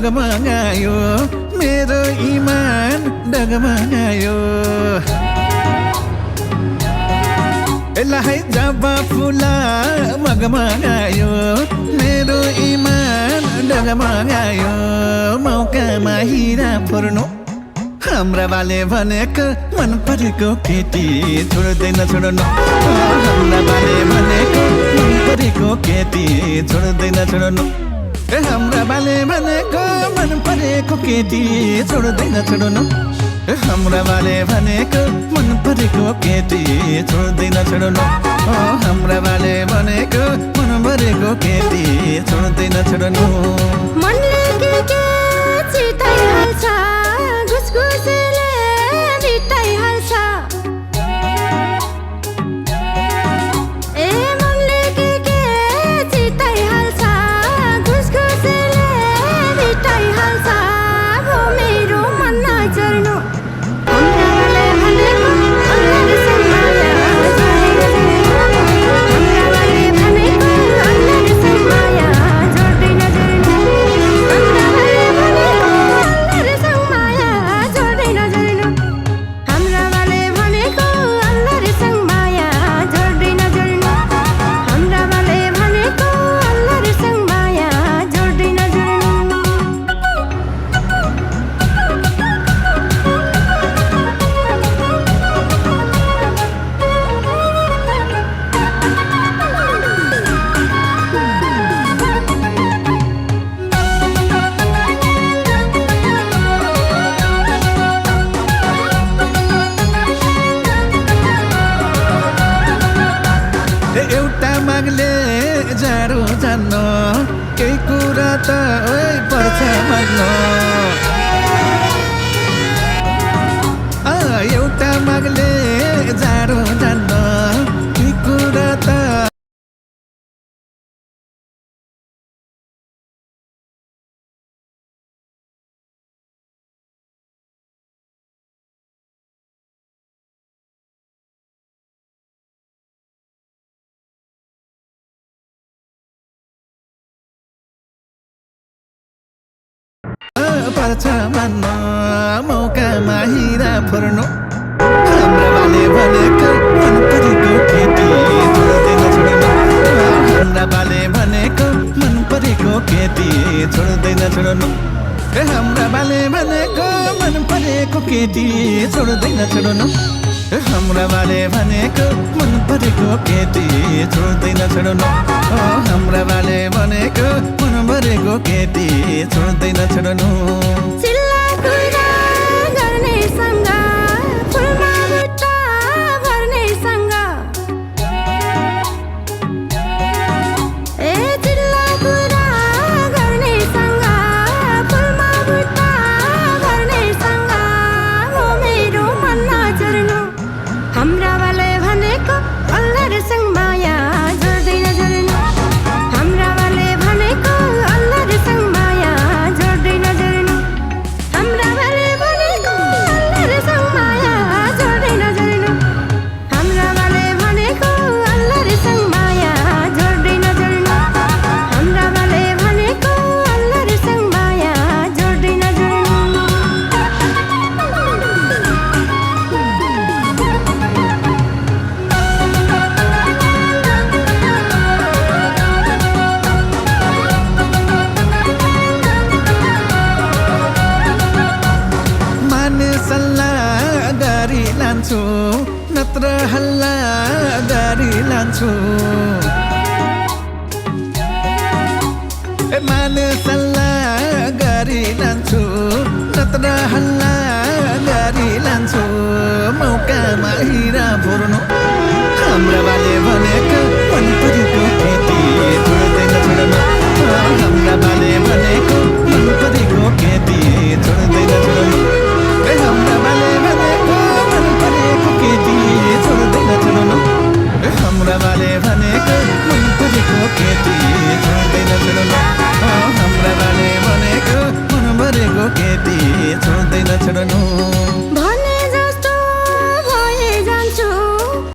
मगमगायो मेरो इमान डगमगायो एलाई जब फुला मगमगायो मेरो इमान डगमगायो मौकामा हिरा फोर्नु हाम्रा बाले भनेको मन परेको केटी छोड्दैन छोड्नु हाम्रा बाले भनेको मन परेको केटी छोड्दैन छोड्नु हाम्रा बाले भनेको मन परेको केटी छोड्दैन छोड्नु हाम्रा बाले भनेको मन परेको केटी छोड्दैन छोड्नु हाम्रा बाले भनेको मन परेको केटी छोड्दैन छोड्नु मनले के चिताइहाल्छ घुसघुसले बिताइहाल्छ ए मनले के चिताइहाल्छ घुसघुसले बिताइहाल्छ हो मेरो मन नचर्नु हाम्राले भनेको अल्लाहले सम्माया हाम्राले भनेको अल्लाहले सम्माया जोड्दैन जोड्नु हाम्राले भनेको अल्लाहले सम्माया जोड्दैन जोड्नु हाम्राले भनेको अल्लाहले सम्माया जोड्दैन जोड्नु हाम्राले भनेको अल्लाहले सम्माया जोड्दैन जोड्नु एउटा मागले जाडो जान्न केही कुरा त पर्छ माग्न एउटा मागले जाडो जान्न केही कुरा त पर्छ मान्न मौकामा हिरा फोर्नु हाम्रा बाले भनेको मन परेको केटी छोड्दैन छोड्नु हाम्रा बाले भनेको मन परेको केटी छोड्दैन छोड्नु हाम्रा बाले भनेको मन परेको केटी छोड्दैन छोड्नु हाम्रा बाले भनेको मन परेको केटी छोड्दैन छोड्नु हाम्रा बाले भनेको मन परेको केटी छोड्दैन छोड्नु चिल्ला कुरा गर्नेसँग फुलमा बुट्टा भर्नेसँग ए चिल्ला कुरा गर्नेसँग फुलमा बुट्टा भर्नेसँग हो मेरो मन नचर्नु हाम्रा बाले भनेको अल्लाहले सम्माया जोड्दैन जोड्नु हाम्रा बाले भनेको अल्लाहले सम्माया जोड्दैन जोड्नु हाम्रा बाले भनेको अल्लाहले सम्माया जोड्दैन जोड्नु हाम्रा बाले भनेको अल्लाहले सम्माया जोड्दैन जोड्नु हाम्रा बाले भनेको अल्लाहले सम्माया जोड्दैन जोड्नु माने सल्लाह गरी लान्छु नत्र हल्ला गरी लान्छु माने सल्लाह गरी लान्छु नत्र हल्ला गरी लान्छु मौकामा हिरा फोर्नु हाम्रा बाले भनेको मन परेको केटी छोड्दैन छोड्नु हाम्रा बाले भनेको मन परेको केटी छोड्दैन छोड्नु हाम्रा बाले भनेको मन परेको केटी छोड्दैन छोड्नु हाम्रा बाले भनेको मन परेको केटी छोड्दैन छोड्नु